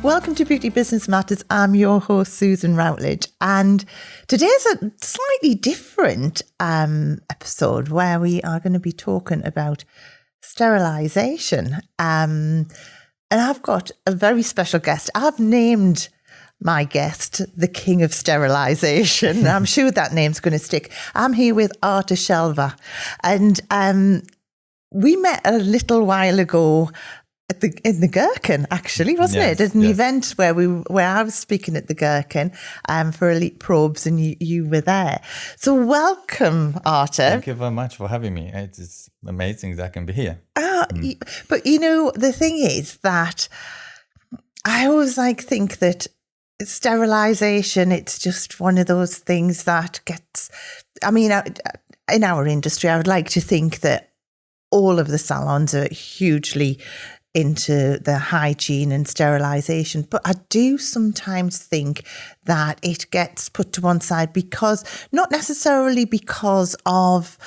Welcome to Beauty Business Matters. I'm your host, Susan Routledge, and today's a slightly different episode where we are going to be talking about sterilisation. And I've got a very special guest. I've named my guest the King of Sterilisation. I'm sure that name's going to stick. I'm here with Artur Szelwach, and we met a little while ago in the Gherkin, actually, wasn't it? At an event where I was speaking at the Gherkin for Elite Probes, and you were there. So welcome, Artur. Thank you very much for having me. It is amazing that I can be here. But you know, the thing is that I always think that sterilisation, it's just one of those things that gets, in our industry, I would like to think that all of the salons are hugely into the hygiene and sterilisation. But I do sometimes think that it gets put to one side not necessarily because of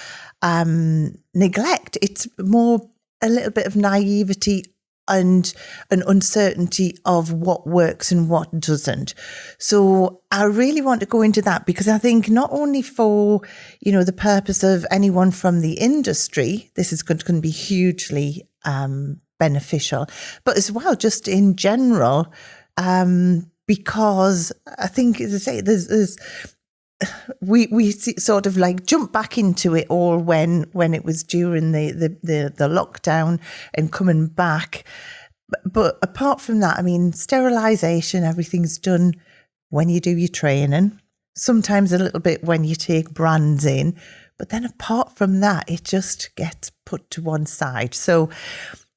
neglect. It's more a little bit of naivety and an uncertainty of what works and what doesn't. So I really want to go into that because I think not only for, the purpose of anyone from the industry, this is going to be hugely beneficial, but as well just in general, because I think, as I say, we sort of jump back into it all when it was during the lockdown and coming back. But apart from that, sterilisation, everything's done when you do your training, sometimes a little bit when you take brands in, but then apart from that, it just gets put to one side. So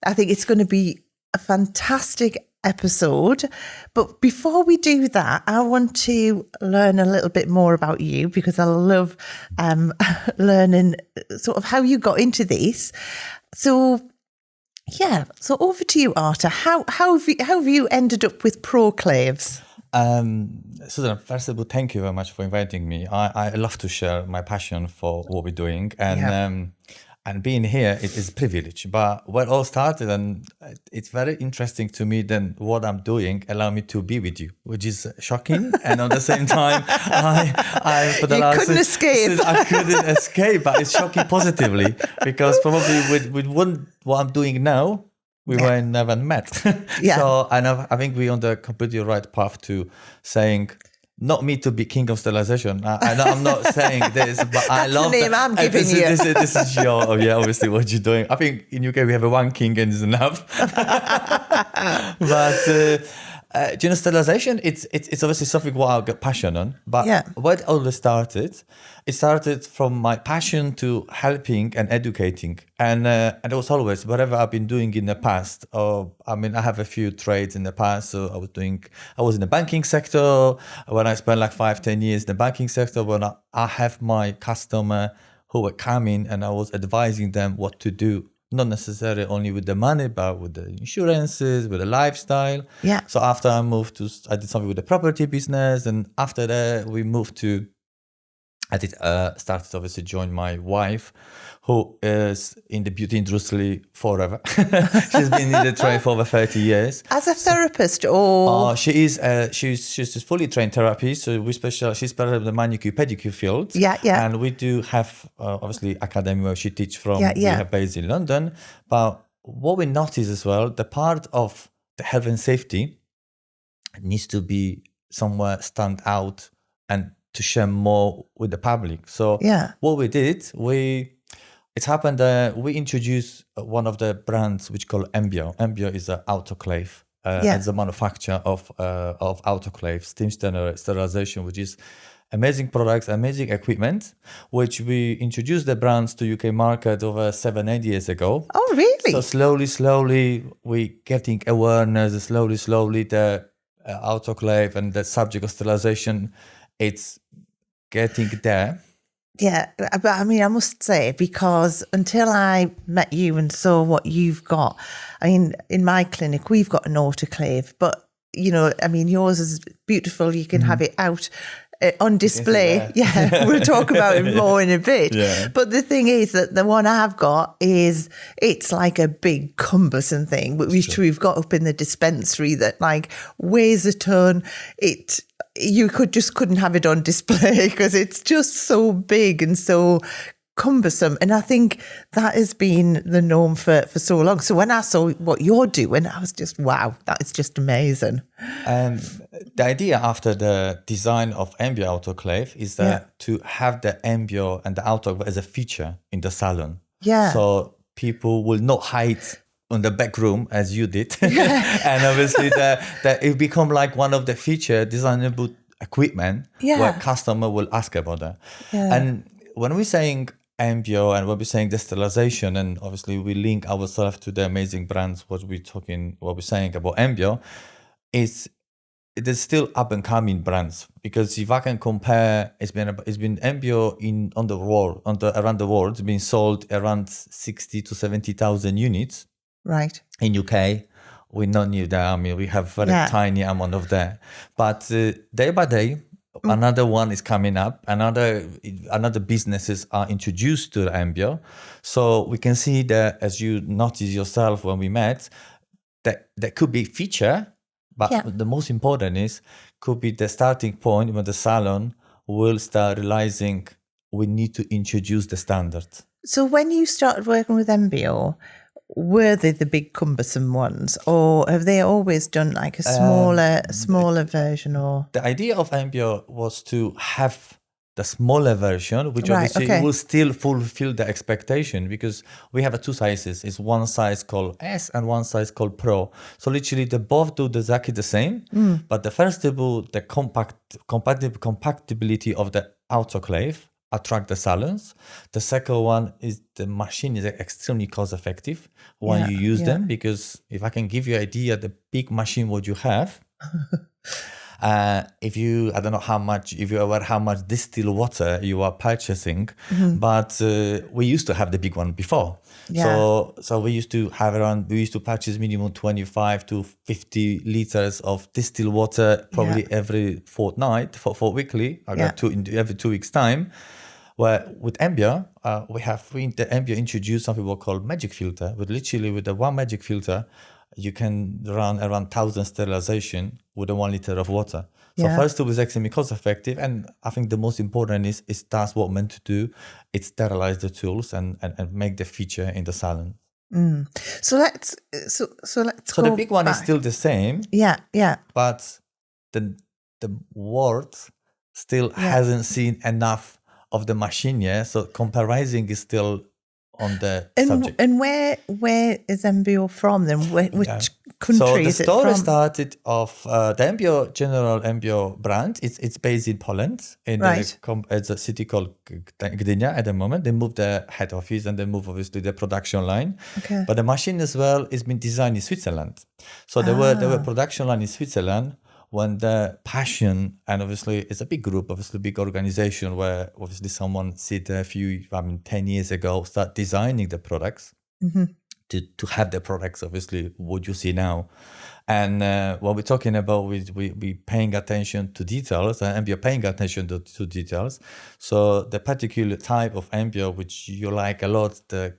I think it's going to be a fantastic episode. But before we do that, I want to learn a little bit more about you because I love learning sort of how you got into this. So over to you, Artur. How have you ended up with Proclaves? Susan, first of all, thank you very much for inviting me. I love to share my passion for what we're doing, and being here, it is a privilege. But where it all started, and it's very interesting to me then what I'm doing allow me to be with you, which is shocking. And at the same time, I couldn't escape, but it's shocking positively because probably with what I'm doing now, we were never met. So I think we're on the completely right path to saying, not me to be king of sterilisation. I'm not saying this, but I love the name I'm giving you. This is your, obviously what you're doing. I think in UK we have one king and it's enough. But sterilisation, it's obviously something what I get passion on. But what it all started, it started from my passion to helping and educating, and it was always whatever I've been doing in the past. I have a few trades in the past. So I was in the banking sector when I spent 5-10 years in the banking sector. When I have my customer who were coming and I was advising them what to do. Not necessarily only with the money, but with the insurances, with the lifestyle. Yeah. So after I did something with the property business, and after that started obviously join my wife, who is in the beauty industry forever. She's been in the trade for over 30 years. As a therapist, or she's just fully trained therapy. So she's special in the manicure pedicure field. And we do have obviously academy where she teach from. We have based in London. But what we notice as well, the part of the health and safety needs to be somewhere stand out and to share more with the public. So what we did, it happened that we introduced one of the brands which called Ambio. Ambio is an Autoclave. It's a manufacturer of Autoclave, steam sterilization, which is amazing products, amazing equipment, which we introduced the brands to UK market over 7-8 years ago. Oh, really? So slowly, we getting awareness. Slowly, the Autoclave and the subject of sterilization, it's getting there. Yeah, but I must say, because until I met you and saw what you've got, in my clinic, we've got an autoclave, but, yours is beautiful. You can have it out on display. Yeah, we'll talk about it more in a bit. Yeah. But the thing is that the one I've got it's like a big cumbersome thing, which we've got up in the dispensary that like weighs a ton. You couldn't have it on display because it's just so big and so cumbersome. And I think that has been the norm for so long. So when I saw what you're doing, I was just, wow, that is just amazing. The idea after the design of Ambio Autoclave is that to have the Ambio and the Autoclave as a feature in the salon. Yeah. So people will not hide on the back room as you did. And obviously that it become like one of the feature designable equipment where customer will ask about that. Yeah. And when we're saying Ambio and when we're saying the sterilization, and obviously we link ourselves to the amazing brands, what we're saying about Ambio, it is still up and coming brands, because if I can compare, it's been Ambio around the world, it's been sold around 60 to 70,000 units. Right. In UK, we're not near that. I mean, we have very tiny amount of that. But day by day, another one is coming up. Another businesses are introduced to the Ambio. So we can see that, as you noticed yourself when we met, that could be feature, but the most important could be the starting point when the salon will start realizing we need to introduce the standard. So when you started working with Ambio, were they the big cumbersome ones, or have they always done like a smaller version? Or the idea of Ambio was to have the smaller version, which obviously will still fulfill the expectation, because we have two sizes. It's one size called S and one size called Pro. So literally they both do exactly the same, but the first of all, the compatibility of the autoclave attract the salons. The second one is the machine is extremely cost effective when you use them, because if I can give you an idea, the big machine what you have, if you are aware how much distilled water you are purchasing, but we used to have the big one before. So we used to purchase minimum 25 to 50 liters of distilled water probably every fortnight for weekly. I got every 2 weeks time. Where with Ambio, the Ambio introduced something we call magic filter. With the one magic filter, you can run around 1,000 sterilization with a 1 liter of water. So first it was extremely cost effective, and I think the most important is that's what meant to do. It sterilize the tools and make the feature in the salon. So let's So the big one is still the same. But the world still hasn't seen enough of the machine yet. So comparison is still on the subject. And where is Ambio from then? Which country is it from? So the story started of the Ambio brand. It's based in Poland, it's a city called Gdynia at the moment. They moved the head office and they moved obviously the production line. Okay. But the machine as well has been designed in Switzerland. So there were production line in Switzerland. When the passion, and obviously it's a big group, obviously big organization, where obviously someone 10 years ago, start designing the products to have the products, obviously what you see now. And what we're talking about, we paying attention to details, and we are paying attention to details. So the particular type of Ambio, which you like a lot, the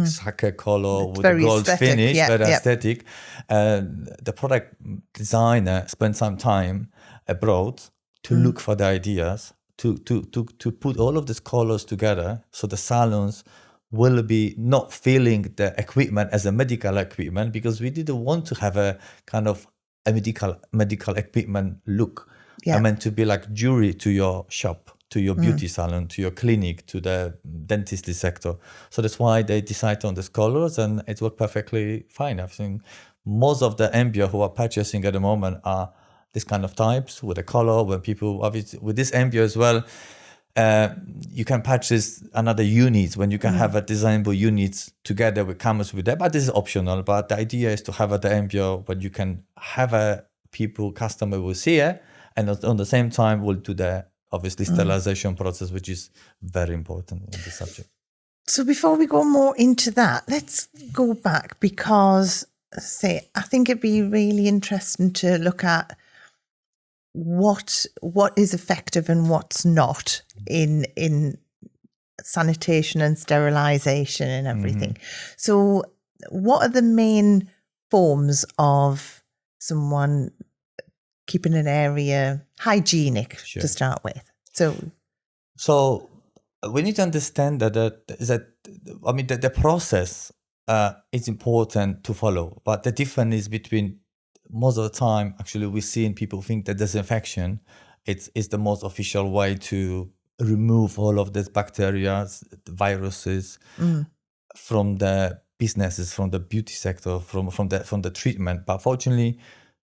sake color with the gold finish, very aesthetic. The product designer spent some time abroad to look for the ideas, to put all of these colors together, so the salons will be not feeling the equipment as a medical equipment, because we didn't want to have a kind of a medical equipment look. I meant to be like jewelry to your shop, to your beauty salon, to your clinic, to the dentistry sector. So that's why they decided on these colors, and it worked perfectly fine. I think most of the Ambio who are purchasing at the moment are this kind of types with a color. When people, obviously, with this Ambio as well, you can purchase another unit when you can have a designable units together with cameras with that, but this is optional. But the idea is to have the Ambio when you can have a customer will see it, and on the same time will do the obviously sterilization process, which is very important in the subject. So before we go more into that, let's go back, because I think it'd be really interesting to look at what is effective and what's not in sanitation and sterilization and everything. So what are the main forms of someone keeping an area hygienic to start with? So we need to understand that the process is important to follow, but the difference is between, most of the time, actually, we're seeing people think that disinfection is the most official way to remove all of these bacteria, viruses from the businesses, from the beauty sector, from the treatment. But fortunately,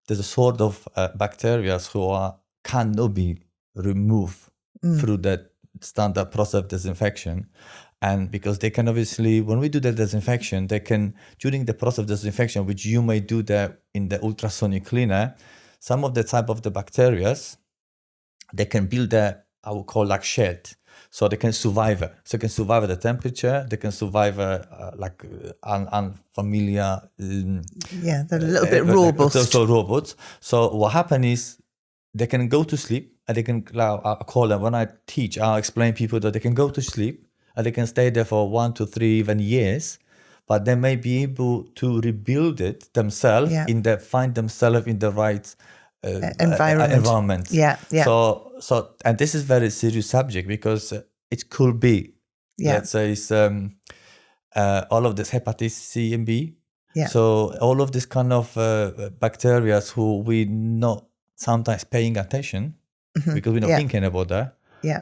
there's a sort of bacteria who cannot be removed through that standard process of disinfection. And because they can obviously, when we do the disinfection, they can, during the process of disinfection, which you may do that in the ultrasonic cleaner, some of the type of the bacteria, they can build I would call like shed. So they can survive it. So they can survive the temperature. They can survive like unfamiliar. They're a little bit robust. So robots. So what happens is they can go to sleep, and they can, I call them, when I teach, I'll explain people that they can go to sleep and they can stay there for 1 to 3 even years, but they may be able to rebuild it themselves find themselves in the right environment. So and this is very serious subject, because it could be, let's say, all of this hepatitis C and B. So all of this kind of bacteria who we not sometimes paying attention because we're not thinking about that.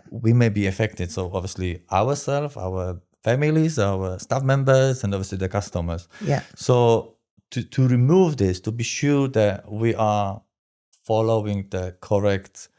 We may be affected. So obviously ourselves, our families, our staff members, and obviously the customers. So to remove this, to be sure that we are following the correct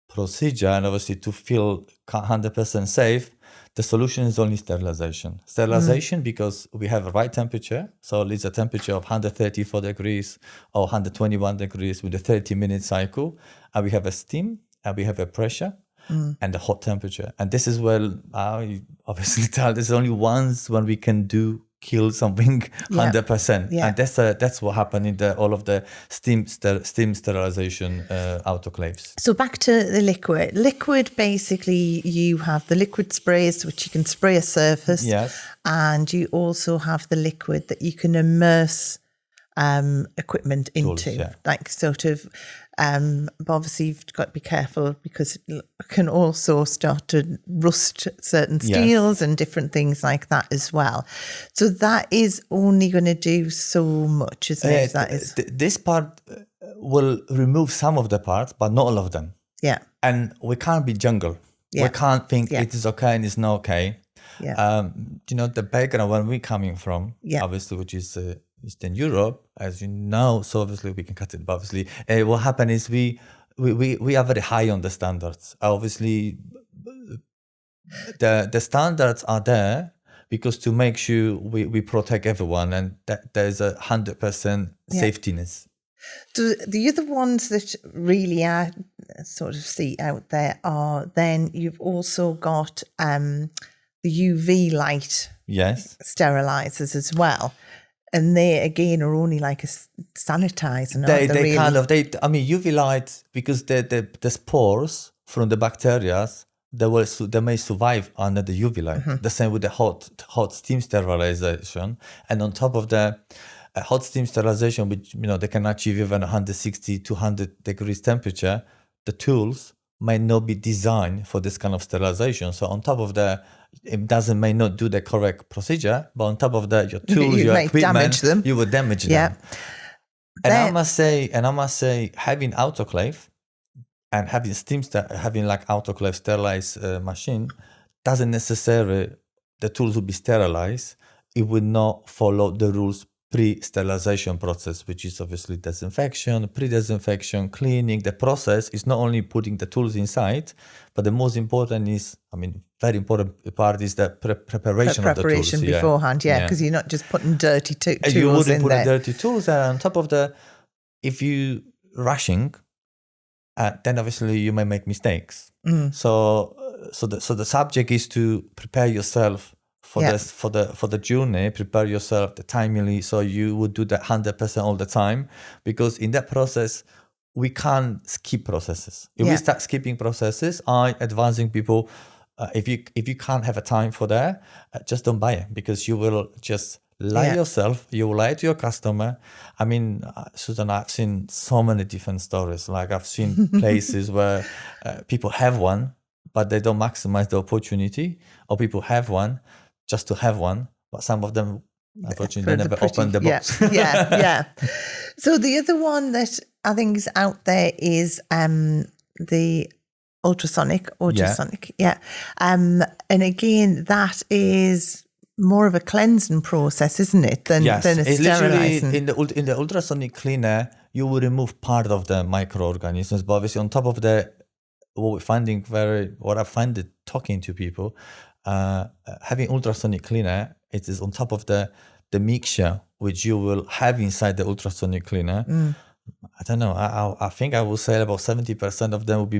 procedure, and obviously to feel 100% safe, the solution is only sterilization. Sterilization, because we have a right temperature. So it's a temperature of 134 degrees or 121 degrees with a 30-minute cycle. And we have a steam, and we have a pressure, and the hot temperature. And this is where I obviously tell, there's only once when we can kill something 100%. And that's what happened in all of the steam sterilization autoclaves. So back to the liquid. Liquid, basically, you have the liquid sprays, which you can spray a surface. And you also have the liquid that you can immerse equipment into. Tools, like sort of, but obviously you've got to be careful, because it can also start to rust certain steels and different things like that as well. So that is only going to do so much, isn't it? This part will remove some of the parts, but not all of them. And we can't be jungle. We can't think it is okay and it's not okay. The background where we're coming from, obviously, which is Eastern Europe, as you know, so obviously we can cut it. But obviously, what happened is we are very high on the standards. Obviously, the standards are there because to make sure we protect everyone, and that there's 100% safetiness. So the other ones that really are sort of see out there are, then you've also got the UV light sterilizers as well. And they, again, are only like a sanitizer. UV light, because the spores from the bacteria, they may survive under the UV light. The same with the hot steam sterilization. And on top of the hot steam sterilization, which, they can achieve even 160, 200 degrees temperature, the tools may not be designed for this kind of sterilization. So on top of it may not do the correct procedure, but on top of that, your tools, your equipment, you will damage them. And I must say, having autoclave and having having like autoclave sterilized machine doesn't necessarily the tools will be sterilized. It will not follow the rules pre-sterilization process, which is obviously disinfection, pre-disinfection, cleaning. The process is not only putting the tools inside, but the most important is, very important part is the preparation of the tools. Preparation beforehand, because you're not just putting dirty tools in there. You wouldn't put dirty tools, and on top of if you rushing, then obviously you may make mistakes. So the subject is to prepare yourself for the journey, prepare yourself timely, so you would do that 100% all the time, because in that process we can't skip processes. If we start skipping processes, I advising people, if you can't have a time for that, just don't buy it, because you will just lie yourself, you will lie to your customer. I mean, Susan, I've seen so many different stories. Like I've seen places where people have one, but they don't maximize the opportunity, or people have one just to have one, but some of them, unfortunately, they never open the box. Yeah. So the other one that I think is out there is the ultrasonic. And again, that is more of a cleansing process, isn't it, than a sterilizing? In the ultrasonic cleaner, you will remove part of the microorganisms, but obviously on top of the, what I find it talking to people, having ultrasonic cleaner, it is on top of the mixture which you will have inside the ultrasonic cleaner. I don't know. I think I will say about 70% of them will be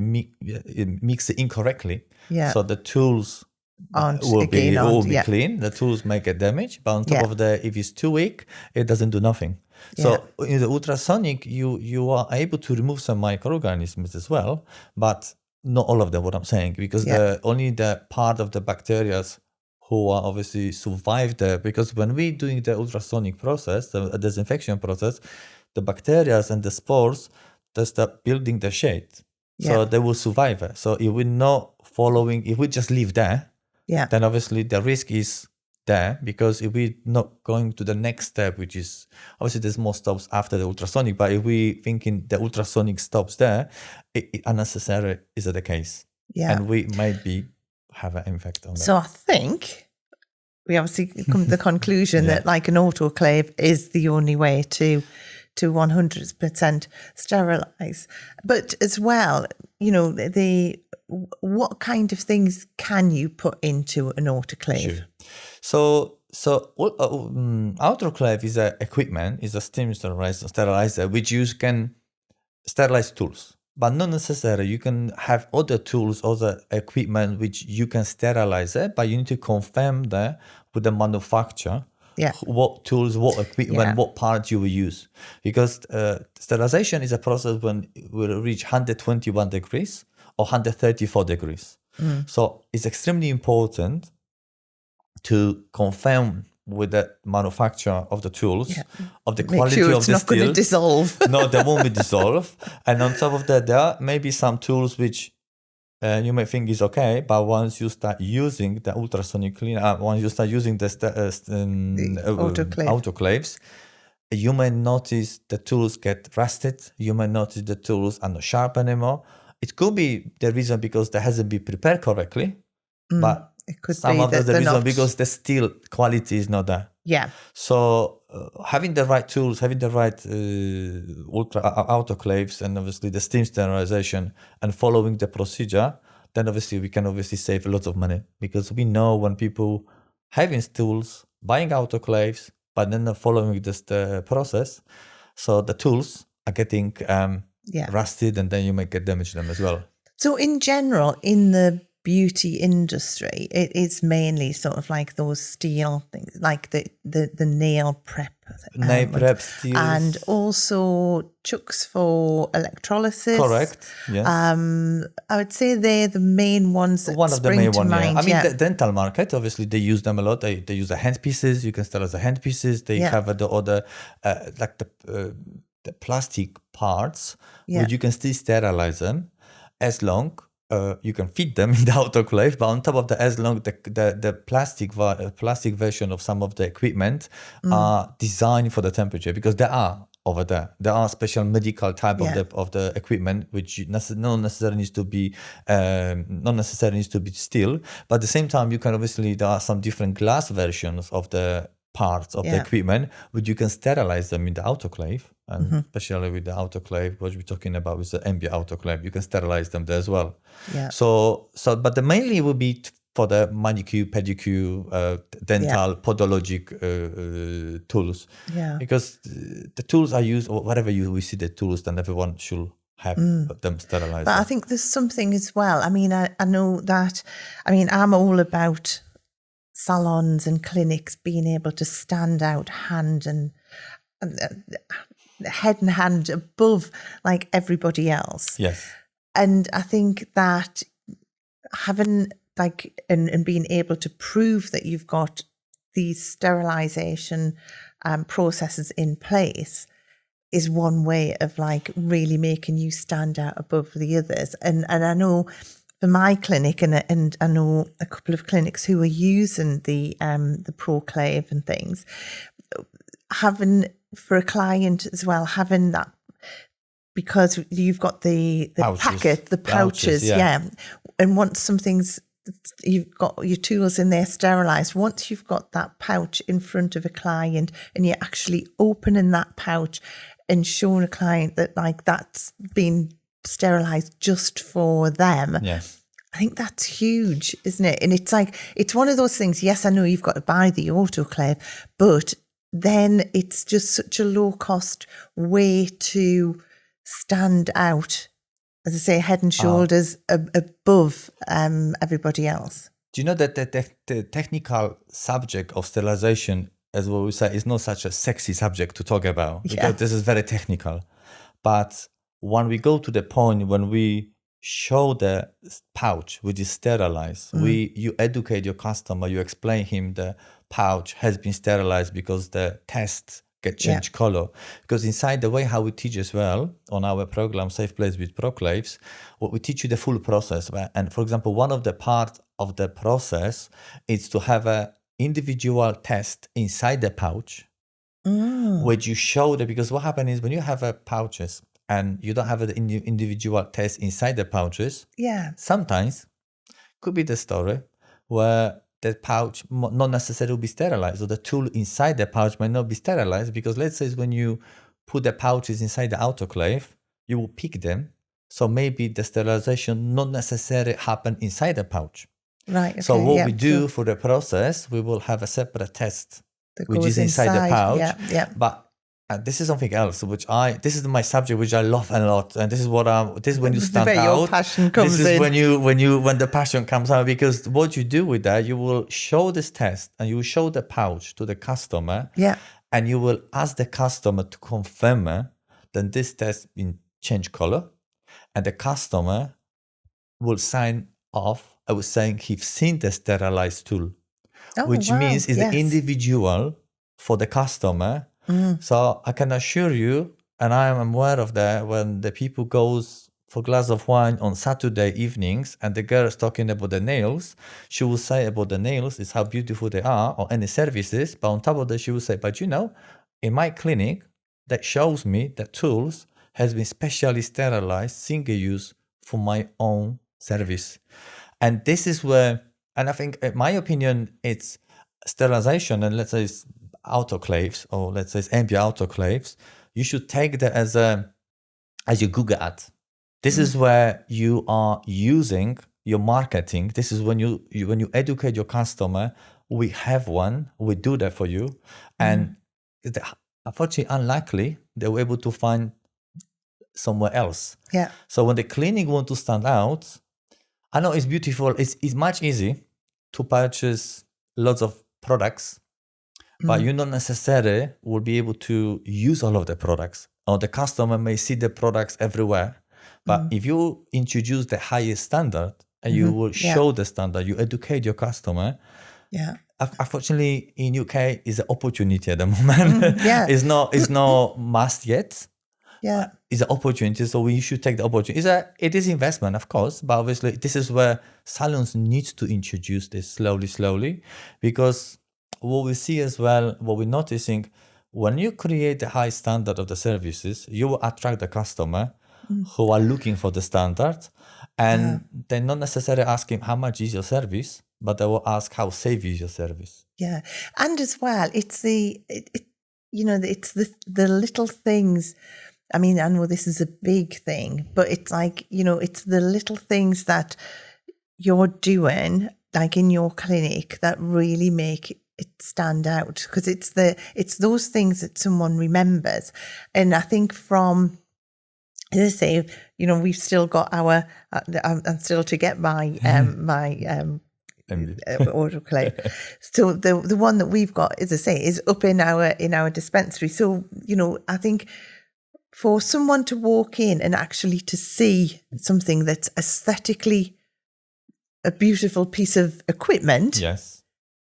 mixed incorrectly. Yeah. So the tools will be clean. The tools may get damaged, but on top of that, if it's too weak, it doesn't do nothing. So in the ultrasonic, you are able to remove some microorganisms as well, but not all of them. What I'm saying, because only the part of the bacteria who are obviously survived there. Because when we're doing the ultrasonic process, the disinfection process, the bacteria and the spores, they start building the shade. So they will survive it. So if we're not following, if we just leave there, then obviously the risk is there, because if we're not going to the next step, which is obviously there's more stops after the ultrasonic, but if we thinking the ultrasonic stops there, it unnecessary is the case. And we might have an impact on that. So I think we obviously come to the conclusion that like an autoclave is the only way to 100% sterilize. But as well, what kind of things can you put into an autoclave? Sure. So autoclave is a equipment, is a steam sterilizer, which you can sterilize tools, but not necessarily. You can have other tools, other equipment which you can sterilize it, but you need to confirm that with the manufacturer. What tools, what equipment, what parts you will use. Because sterilization is a process when it will reach 121 degrees or 134 degrees. So it's extremely important to confirm with the manufacturer of the tools, of the quality of the steel. Make sure it's not going to dissolve. No, they won't be dissolved. And on top of that, there may be some tools which you may think is okay, but once you start using the ultrasonic cleaner, once you start using the autoclaves, you may notice the tools get rusted. You may notice the tools are not sharp anymore. It could be the reason because they hasn't been prepared correctly, but it could some be of that the reason not... because the steel quality is not there. So having the right tools, having the right autoclaves, and obviously the steam sterilization, and following the procedure, then obviously we can save a lot of money, because we know when people having tools, buying autoclaves, but then not following the process, so the tools are getting rusted, and then you may get damage them as well. So in general, in the beauty industry, it is mainly sort of like those steel things, like the nail prep steels, and also chucks for electrolysis. Correct. Yes. I would say they're the main ones that one of the main ones. Mind. I mean, the dental market, obviously, they use them a lot. They use the hand pieces. You can sterilize the hand pieces. They have the other like the plastic parts, which you can still sterilize them as long. You can feed them in the autoclave, but on top of that, as long the plastic version of some of the equipment are designed for the temperature, because there are over there. There are special medical type of the equipment which not necessarily needs to be steel, but at the same time you can there are some different glass versions of the parts of the equipment which you can sterilize them in the autoclave. And especially with the autoclave, what we're talking about is the Ambio autoclave, you can sterilize them there as well. But the mainly will be for the manicure, pedicure, dental, podologic tools. Because the tools are used, or wherever we see the tools, then everyone should have them sterilized. But I think there's something as well. I mean, I know that, I'm all about salons and clinics being able to stand out hand and head and hand above like everybody else. Yes. And I think that having like and being able to prove that you've got these sterilisation processes in place is one way of like really making you stand out above the others. And I know for my clinic, and I know a couple of clinics who are using the Autoclave and things, having for a client as well, having that, because you've got the pouches, yeah. And once something's, you've got your tools in there sterilised, once you've got that pouch in front of a client and you're actually opening that pouch and showing a client that like that's been sterilised just for them. Yes. I think that's huge, isn't it? And it's like, it's one of those things, yes, I know you've got to buy the Autoclave, but then it's just such a low cost way to stand out, as I say, head and shoulders above everybody else. Do you know that the technical subject of sterilization, as what we say, is not such a sexy subject to talk about, because this is very technical. But when we go to the point when we show the pouch which is sterilized, you educate your customer, you explain him the pouch has been sterilized because the tests get changed color. Because inside the way how we teach as well on our program Safe Place with Proclaves, what we teach you the full process. And for example, one of the parts of the process is to have a individual test inside the pouch, which you show that, because what happens is when you have a pouches and you don't have an individual test inside the pouches, sometimes could be the story where the pouch not necessarily will be sterilized, or the tool inside the pouch might not be sterilized, because let's say when you put the pouches inside the autoclave, you will pick them. So maybe the sterilization not necessarily happen inside the pouch. Right. Okay, so what we do for the process, we will have a separate test which is inside the pouch. But this is something else, this is my subject, which I love a lot, and this is this is when you stand out. Your passion comes this is in. when the passion comes out, because what you do with that, you will show this test and you will show the pouch to the customer, and you will ask the customer to confirm that this test been changed color, and the customer will sign off. I was saying he's seen the sterilized tool, which means is the individual for the customer. So I can assure you, and I am aware of that, when the people goes for a glass of wine on Saturday evenings and the girl is talking about the nails, she will say about the nails is how beautiful they are, or any services, but on top of that she will say, but you know, in my clinic, that shows me that tools has been specially sterilized, single use for my own service. And this is where, and I think, in my opinion, it's sterilization, and let's say it's autoclaves, or let's say it's Ambio autoclaves, you should take that as your Google ad. This is where you are using your marketing. This is when you educate your customer. We have one, we do that for you, and unfortunately, unlikely they were able to find somewhere else. So when the clinic want to stand out, I know it's beautiful. It's much easy to purchase lots of products, but you not necessarily will be able to use all of the products, or the customer may see the products everywhere. But if you introduce the highest standard and you will show the standard, you educate your customer. Unfortunately, in UK is an opportunity at the moment. It's not must yet. It's an opportunity, so we should take the opportunity. It is investment, of course, but obviously this is where salons need to introduce this slowly, because what we see as well, what we're noticing, when you create a high standard of the services, you will attract the customer who are looking for the standard, and they're not necessarily asking how much is your service, but they will ask how safe is your service. And as well, it's it's the little things. I mean, I know this is a big thing, but it's like, it's the little things that you're doing, like in your clinic, that really make it stand out, because it's those things that someone remembers. And I think from, as I say, we've still got our, I'm still to get my autoclave. So the one that we've got, as I say, is up in our dispensary. So I think for someone to walk in and actually to see something that's aesthetically a beautiful piece of equipment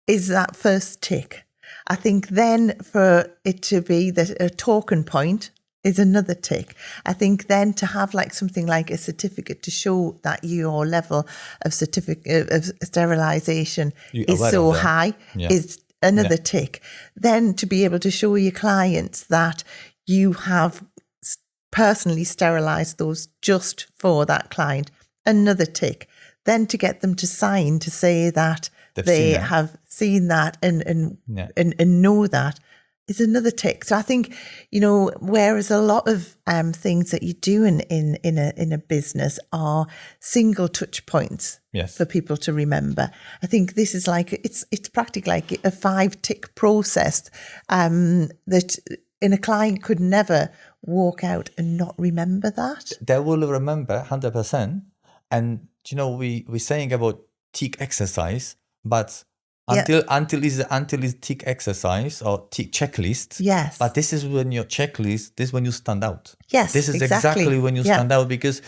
is that first tick. I think then for it to be a talking point is another tick. I think then to have like something like a certificate to show that your level of sterilization is so high is another tick. Then to be able to show your clients that you have personally sterilized those just for that client, another tick. Then to get them to sign to say that they have seen that and know that is another tick. So I think, whereas a lot of things that you do in a business are single touch points for people to remember. I think this is like it's practically like a 5-tick process that a client could never walk out and not remember that. They will remember 100%. And we're saying about tick exercise, but until it's tick exercise or tick checklist. Yes. But this is when your checklist, this is when you stand out. Yes, this is exactly when you stand out, because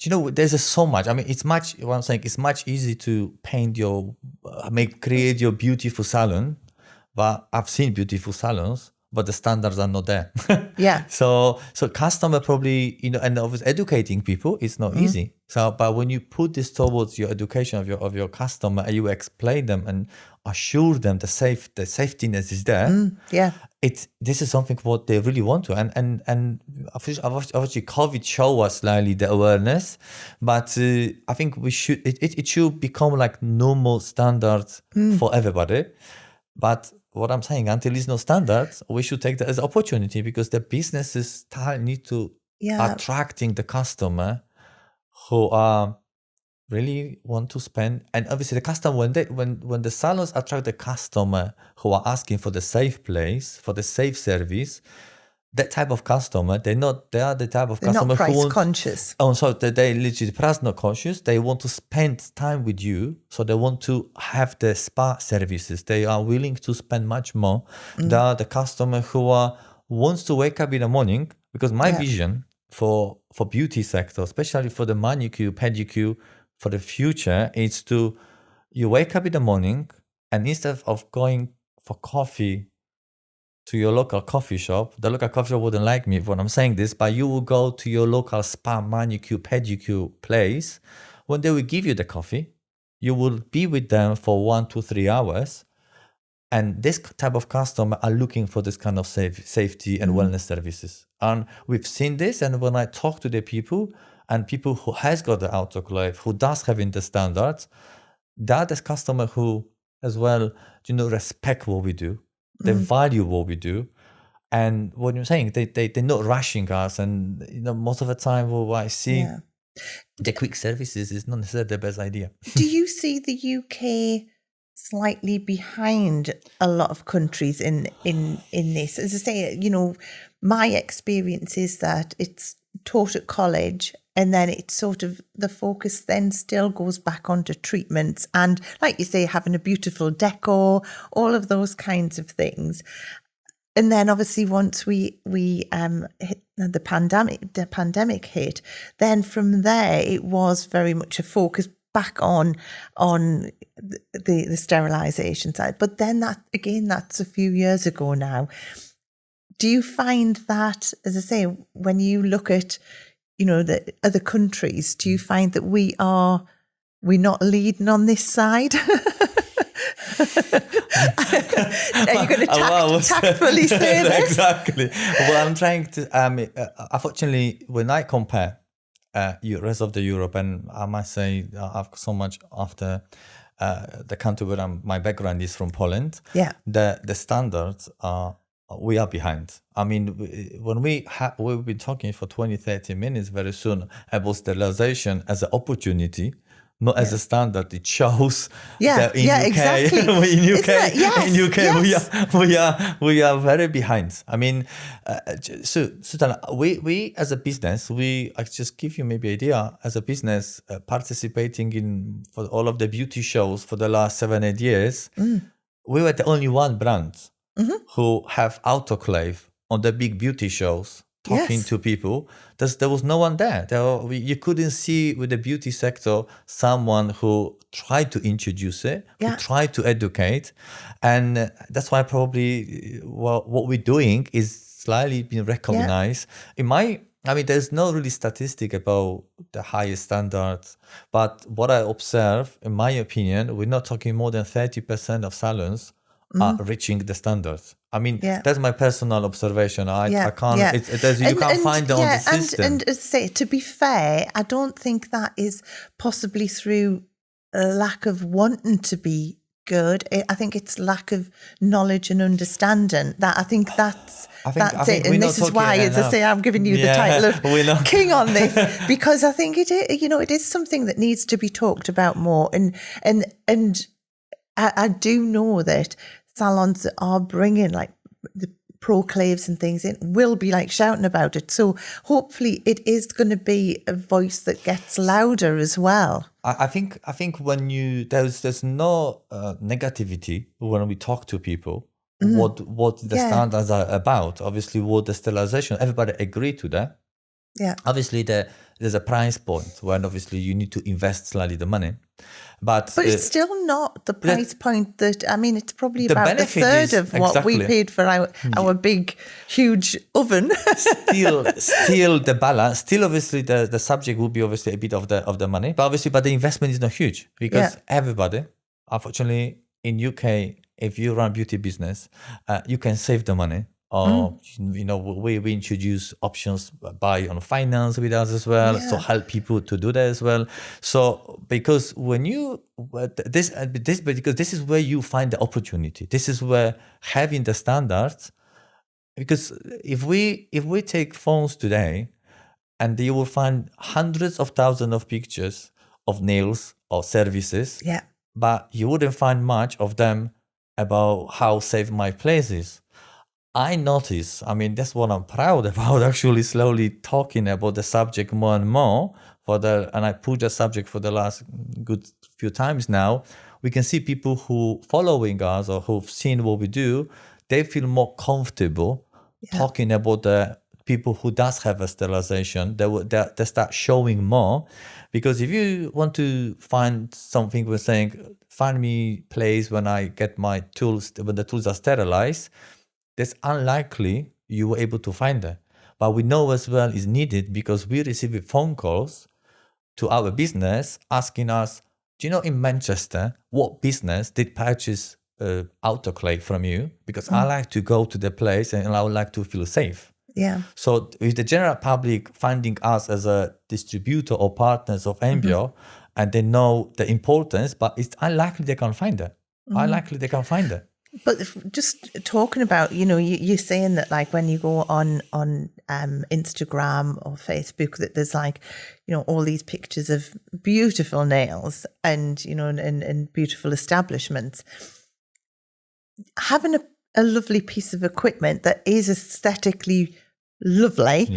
there's so much. I mean, it's much easier to paint create your beautiful salon. But I've seen beautiful salons, but the standards are not there. So customer probably, and obviously educating people, it's not easy. So, but when you put this towards your education of your customer, and you explain them and assure them the safetiness is there. This is something what they really want to. And obviously COVID show us slightly the awareness, but I think it should become like normal standards for everybody. But what I'm saying, until it's no standards, we should take that as an opportunity, because the businesses need to attracting the customer who really want to spend. And obviously the customer, when the salons attract the customer who are asking for the safe place, for the safe service, that type of customer, they are the type of customer not who price conscious. Oh, so they literally price not conscious. They want to spend time with you, so they want to have the spa services. They are willing to spend much more. They are the customer who wants to wake up in the morning, because my vision for beauty sector, especially for the manicure, pedicure, for the future, is you wake up in the morning, and instead of going for coffee to your local coffee shop, the local coffee shop wouldn't like me when I'm saying this, but you will go to your local spa, manicure, pedicure place. When they will give you the coffee, you will be with them for 1 to 3 hours. And this type of customer are looking for this kind of safety and wellness services. And we've seen this. And when I talk to the people, and people who has got the autoclave, who does have in the standards, that is customer who as well, respect what we do. They value what we do. And what you're saying, they're not rushing us. And most of the time what I see, the quick services is not necessarily the best idea. Do you see the UK slightly behind a lot of countries in this? As I say, my experience is that it's taught at college, and then it's sort of the focus then still goes back onto treatments and, like you say, having a beautiful decor, all of those kinds of things. And then obviously once we hit the pandemic hit, then from there it was very much a focus back on the sterilisation side. But then that's a few years ago now. Do you find that, as I say, when you look at the other countries, do you find that we're not leading on this side? Are you going to tactfully say this? Exactly. Well, I'm trying to. Unfortunately, when I compare rest of the Europe, and I must say, I've so much after the country where my background is from Poland. Yeah. The standards are. We are behind. I mean, when we'll be talking for 20-30 minutes very soon about sterilization as an opportunity, not as a standard. It shows that in UK, exactly. in UK, we are very behind. I mean, so we as a business, I just give you maybe idea as a business participating for all of the beauty shows for the last 7-8 years. We were the only one brand who have autoclave on the big beauty shows talking to people. There was no one there. You couldn't see with the beauty sector someone who tried to introduce it, who tried to educate. And that's why probably what we're doing is slightly being recognized. There's no really statistic about the highest standards, but what I observe, in my opinion, we're not talking more than 30% of salons are reaching the standards. That's my personal observation. I can't. You can't find it on the system. And say, to be fair, I don't think that is possibly through a lack of wanting to be good. I think it's lack of knowledge and understanding. I think it. And this is why, as I say, I'm giving you the title of king on this, because I think it is something that needs to be talked about more. And I do know that salons are bringing like the proclaves and things in, will be like shouting about it. So hopefully it is going to be a voice that gets louder as well. I think when there's no negativity when we talk to people. What the standards are about. Obviously, what the sterilization, everybody agree to that. Yeah. Obviously, there's a price point when obviously you need to invest slightly the money. But it's still not the price point that, it's probably about a third of what we paid for our big, huge oven. still the balance, still obviously the subject will be obviously a bit of the money, but the investment is not huge because everybody, unfortunately, in UK, if you run a beauty business, you can save the money. Or, we introduce options, buy on finance with us as well. So help people to do that as well. So because because this is where you find the opportunity. This is where having the standards, because if we take phones today, and you will find hundreds of thousands of pictures of nails or services, but you wouldn't find much of them about how safe my place is. I notice, that's what I'm proud about, actually slowly talking about the subject more and more and I put the subject for the last good few times now. We can see people who following us or who've seen what we do, they feel more comfortable talking about the people who does have a sterilization. They start showing more, because if you want to find something, we're saying, find me place when I get my tools, when the tools are sterilized, that's unlikely you were able to find that. But we know as well is needed, because we receive phone calls to our business asking us, do you know in Manchester, what business did purchase Autoclave from you? Because I like to go to the place and I would like to feel safe. Yeah. So with the general public finding us as a distributor or partners of Ambio, and they know the importance, but it's unlikely they can find it. Unlikely they can find it. But just talking about, you're saying that like when you go on Instagram or Facebook, that there's like, all these pictures of beautiful nails and, and beautiful establishments. Having a lovely piece of equipment that is aesthetically lovely,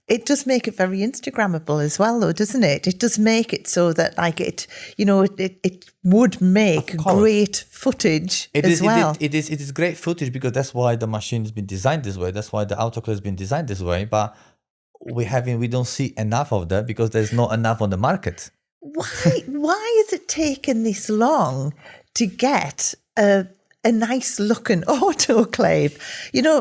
it does make it very Instagrammable as well, though, doesn't it? It does make it so that like it would make great footage as well. It is great footage, because that's why the machine has been designed this way. That's why the autoclave has been designed this way. But we don't see enough of that, because there's not enough on the market. Why is it taking this long to get a nice looking autoclave?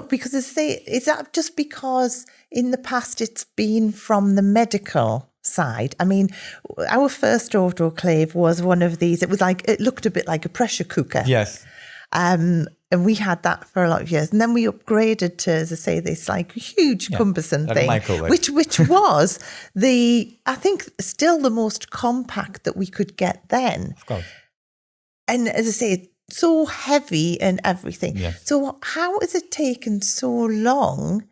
Because is that just because in the past it's been from the medical side? Our first autoclave was one of these. It looked a bit like a pressure cooker. Yes. And we had that for a lot of years. And then we upgraded to, as I say, this like huge cumbersome thing, which was I think still the most compact that we could get then. Of course. And as I say, so heavy and everything. Yes. So how has it taken so long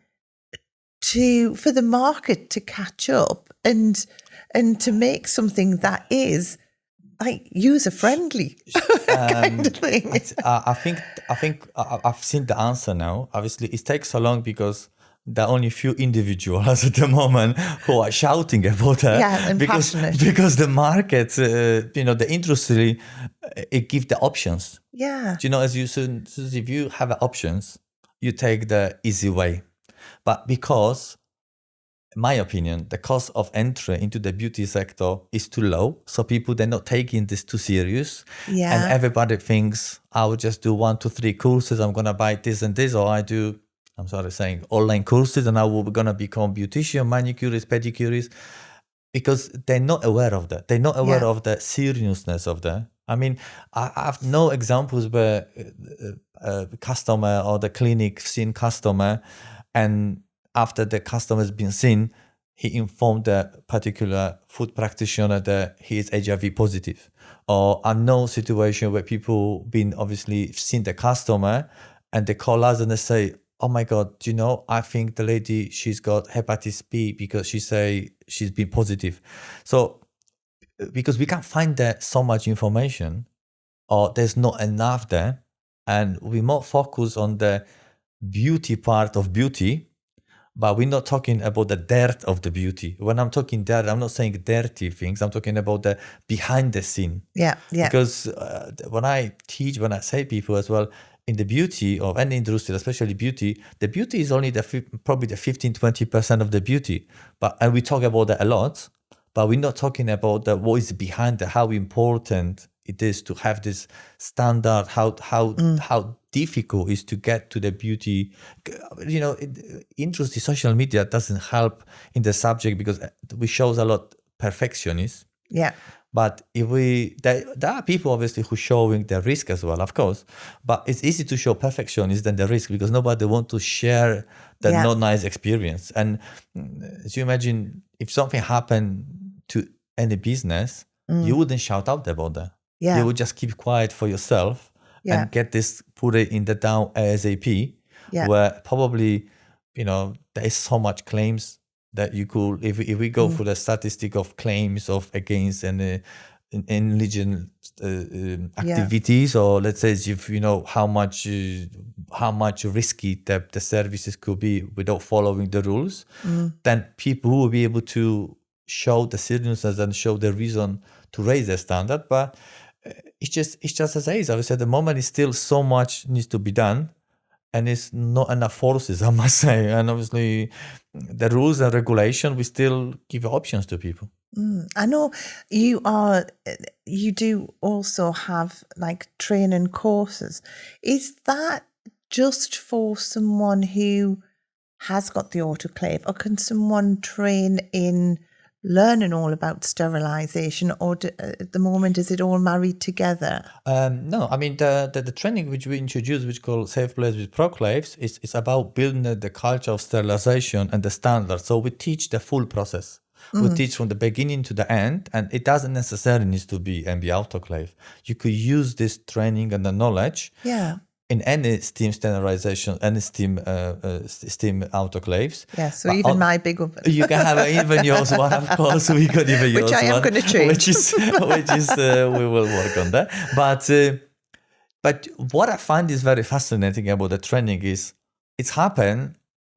for the market to catch up and to make something that is like user friendly kind of thing? I think I've seen the answer now. Obviously, it takes so long because there are only few individuals at the moment who are shouting about it. Yeah, and passionate. Because the market, the industry, it gives the options. Yeah. If you have options, you take the easy way. But because in my opinion, the cost of entry into the beauty sector is too low. So people, they're not taking this too serious. Yeah. And everybody thinks, I will just do 1, 2, 3 courses. I'm going to buy this and this, or I'm sorry saying online courses, and I will going to become beautician, manicurist, pedicurist, because they're not aware of that. They're not aware of the seriousness of that. I mean, I have no examples where a customer or the clinic seen customer, and after the customer has been seen, he informed the particular food practitioner that he is HIV positive. Or I know situation where people been obviously seen the customer and they call us and they say, oh my God, do you know, I think the lady, she's got hepatitis B because she say she's been positive. So because we can't find that so much information, or there's not enough there, and we more focus on the beauty part of beauty, but we're not talking about the dirt of the beauty. When I'm talking dirt, I'm not saying dirty things. I'm talking about the behind the scene. Yeah. Because when I teach, when I say people as well, in the beauty of any industry, especially beauty, the beauty is only probably the 15-20% of the beauty. And we talk about that a lot, but we're not talking about what is behind how important it is to have this standard, how difficult it is to get to the beauty. You know, industry, social media doesn't help in the subject because we shows a lot perfectionists. Yeah. But there are people obviously who showing the risk as well, of course. But it's easy to show perfectionists than the risk because nobody wants to share the not nice experience. And as you imagine, if something happened to any business, you wouldn't shout out about that. Yeah. You would just keep quiet for yourself and get this, put it in the down ASAP, where probably, you know, there is so much claims that you could, if we go for the statistic of claims of against and negligent activities, or let's say if you know how much risky the services could be without following the rules, then people will be able to show the seriousness and show the reason to raise the standard. But it's just as it is. Obviously, at the moment, it's still so much needs to be done. And it's not enough forces, I must say. And obviously, the rules and regulation, we still give options to people. I know you do also have like training courses. Is that just for someone who has got the autoclave, or can someone train in learning all about sterilisation, or at the moment is it all married together? No, I mean the training which we introduced, which called Safe Place with Proclaves, is about building the culture of sterilisation and the standards. So we teach the full process. We teach from the beginning to the end, and it doesn't necessarily need to be Ambio Autoclave. You could use this training and the knowledge in any steam sterilization, any steam autoclaves. Yeah, so but even my big oven. You can have even yours one, of course. We could even yours one. Which I am going to change. Which is we will work on that. But what I find is very fascinating about the training is it's happened,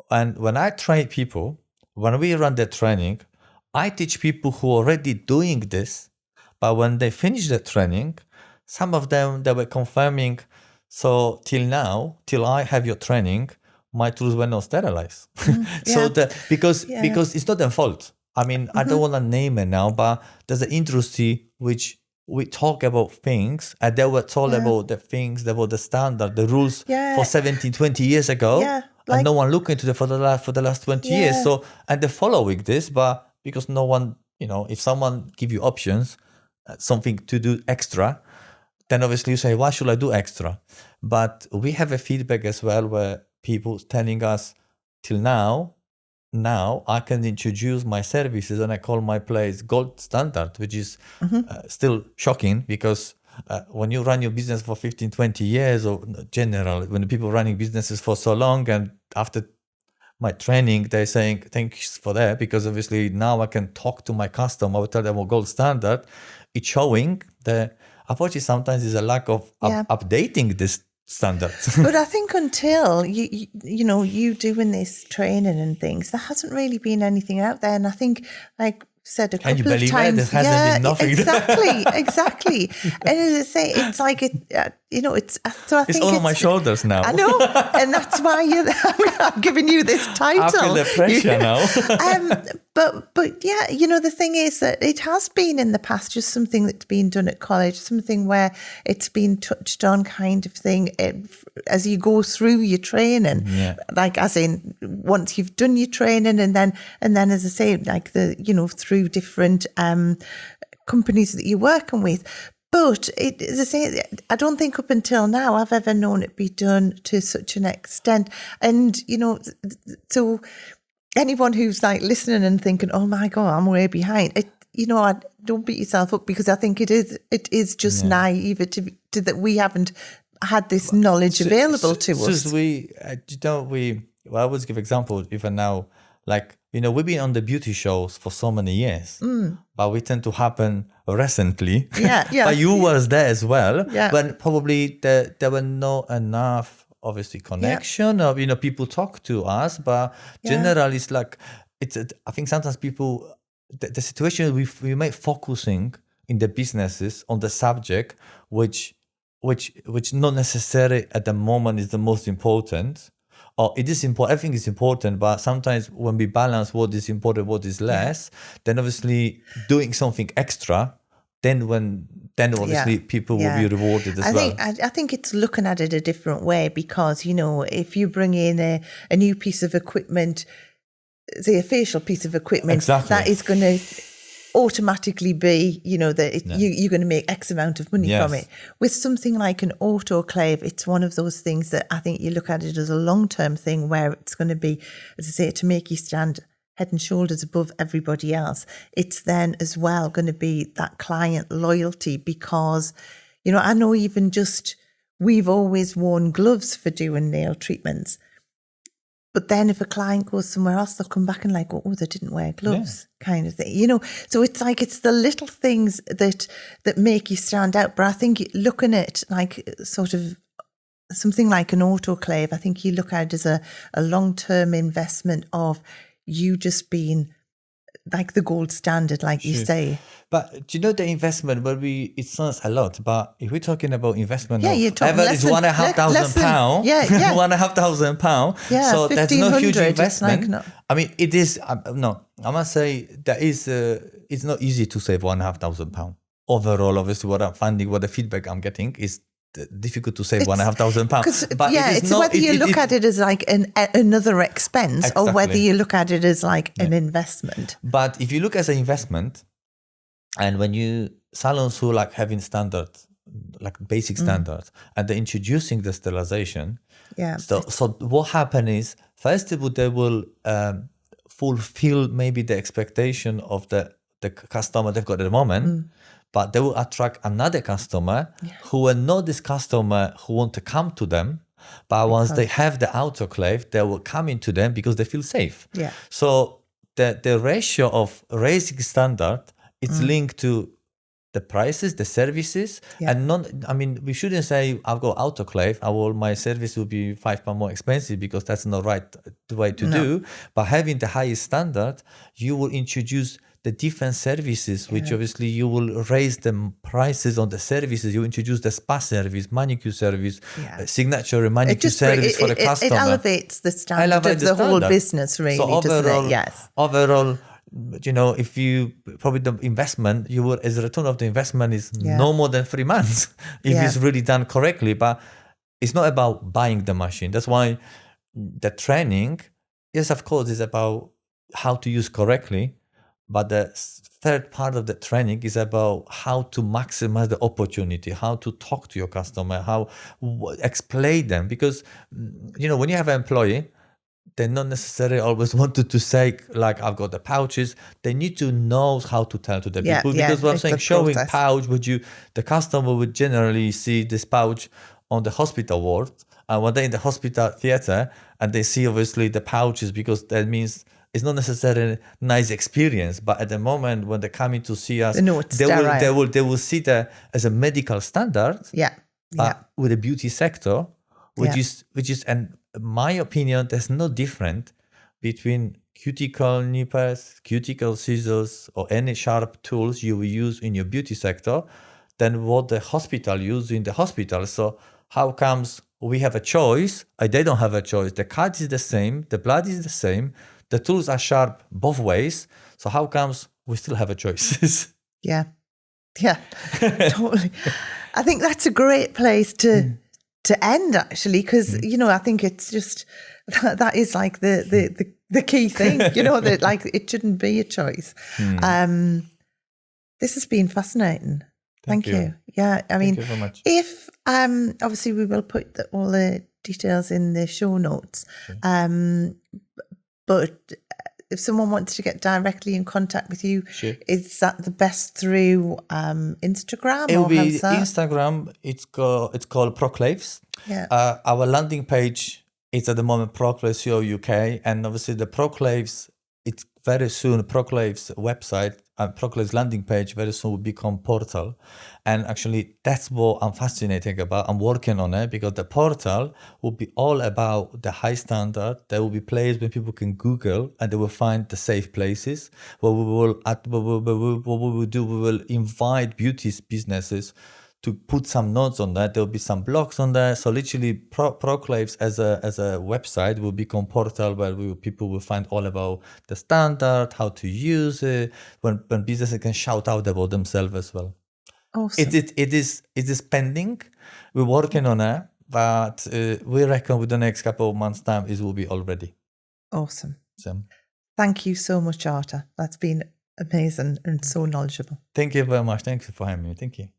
and when I train people, when we run the training, I teach people who are already doing this, but when they finish the training, some of them, they were confirming, so till I have your training, my tools were not sterilized. So because it's not their fault. I mean, I don't want to name it now, but there's an industry which we talk about things, and they were told about the things, about the standard, the rules for 17, 20 years ago, and no one looked into it for the last 20 years. So, and they're following this, but because no one, you know, if someone give you options, something to do extra, then obviously you say, why should I do extra? But we have a feedback as well where people telling us, till now I can introduce my services and I call my place gold standard, which is still shocking because when you run your business for 15, 20 years, or generally, when people running businesses for so long, and after my training, they're saying, thanks for that, because obviously now I can talk to my customer, I will tell them about gold standard. It's showing that unfortunately sometimes there's a lack of updating this standard. But I think until you doing this training and things, there hasn't really been anything out there. And I think, like said a couple of times, there hasn't been nothing. Exactly. And as I say, it's like it's so I think it's all on my shoulders now. I know, and that's why I'm giving you this title. I feel the pressure now. But yeah, the thing is that it has been in the past just something that's been done at college, something where it's been touched on, kind of thing, as you go through your training. Yeah. Like as in once you've done your training, and then as I say, like through different companies that you're working with. But as I say, I don't think up until now I've ever known it be done to such an extent. And, so anyone who's like listening and thinking, oh my God, I'm way behind, I don't beat yourself up, because I think it is just naive to that we haven't had this knowledge available to us. I always give example even now, like, we've been on the beauty shows for so many years, but we tend to happen recently. Yeah. But you was there as well. Yeah. When probably there were not enough, obviously, connection of, people talk to us, but generally it's like, I think sometimes people, the situation we may focusing in the businesses on the subject, which not necessarily at the moment is the most important. Or it is important, everything is important, but sometimes when we balance what is important, what is less, then obviously doing something extra, then obviously people will be rewarded as well. I think it's looking at it a different way, because, if you bring in a new piece of equipment, say a facial piece of equipment, that is going to automatically be, that you're going to make X amount of money from it. With something like an autoclave, it's one of those things that I think you look at it as a long-term thing, where it's going to be, as I say, to make you stand head and shoulders above everybody else. It's then as well going to be that client loyalty, because, I know even just, we've always worn gloves for doing nail treatments. But then if a client goes somewhere else, they'll come back and like, oh, they didn't wear gloves, kind of thing. So it's like, it's the little things that make you stand out. But I think looking at like sort of something like an autoclave, I think you look at it as a long-term investment of you just being like the gold standard, like you say. But do you know the investment, it sounds a lot, but if we're talking about investment, you're talking average £1,500, £1,500. So that's no huge investment. Like, no. I mean, it is, no, I must say that it's not easy to save £1,500. Overall, obviously, what I'm finding, what the feedback I'm getting is difficult to save £1,500. But it's whether you look at it as like another expense, or whether you look at it as like an investment. But if you look as an investment, and when salons who like having standards, like basic standards, and they're introducing the sterilization, so what happens is, first of all, they will fulfill maybe the expectation of the customer they've got at the moment. But they will attract another customer who are not this customer who want to come to them. But once they have the autoclave, they will come into them because they feel safe. Yeah. So the ratio of raising standard is linked to the prices, the services, and we shouldn't say I've got autoclave, my service will be £5 more expensive, because that's not right way to do. But having the highest standard, you will introduce the different services, which obviously you will raise the prices on the services. You introduce the spa service, manicure service, signature manicure service for the customer. It elevates the standard of the whole business, really, doesn't it? Yes. Overall, if you probably the investment, you will, as a return of the investment is no more than 3 months if it's really done correctly. But it's not about buying the machine. That's why the training, yes, of course, is about how to use correctly. But the third part of the training is about how to maximize the opportunity, how to talk to your customer, how explain them. Because, when you have an employee, they not necessarily always wanted to say, like, I've got the pouches. They need to know how to tell to the people. Because what I'm saying, showing pouch, the customer would generally see this pouch on the hospital ward. And when they're in the hospital theater and they see obviously the pouches, because that means it's not necessarily a nice experience, but at the moment when they're coming to see us, they will see that as a medical standard. But with the beauty sector, which is, and in my opinion, there's no difference between cuticle nippers, cuticle scissors, or any sharp tools you will use in your beauty sector. than what the hospital use in the hospital. So how comes we have a choice? They don't have a choice. The cut is the same. The blood is the same. The tools are sharp both ways. So how comes we still have a choice? Yeah, totally. I think that's a great place to end, actually, because I think it's just that is like the key thing. That like it shouldn't be a choice. This has been fascinating. Thank you. Yeah, I mean, thank you very much. If obviously we will put all the details in the show notes. Sure. But if someone wants to get directly in contact with you, sure. Is that the best through Instagram? It will be Instagram. It's called Proclaves. Yeah. Our landing page is at the moment Proclaves UK, and obviously the Proclaves. It's very soon Proclaves website and Proclaves landing page very soon will become portal, and actually that's what I'm fascinated about. I'm working on it because the portal will be all about the high standard. There will be places where people can Google and they will find the safe places. What we will do, we will invite beauty businesses to put some notes on that. There will be some blogs on there. So literally Proclaves as a website will become portal where people will find all about the standard, how to use it, when businesses can shout out about themselves as well. Awesome. It is pending. We're working on it, but we reckon with the next couple of months' time it will be all ready. Awesome. So, thank you so much, Artur. That's been amazing and so knowledgeable. Thank you very much. Thanks for having me. Thank you.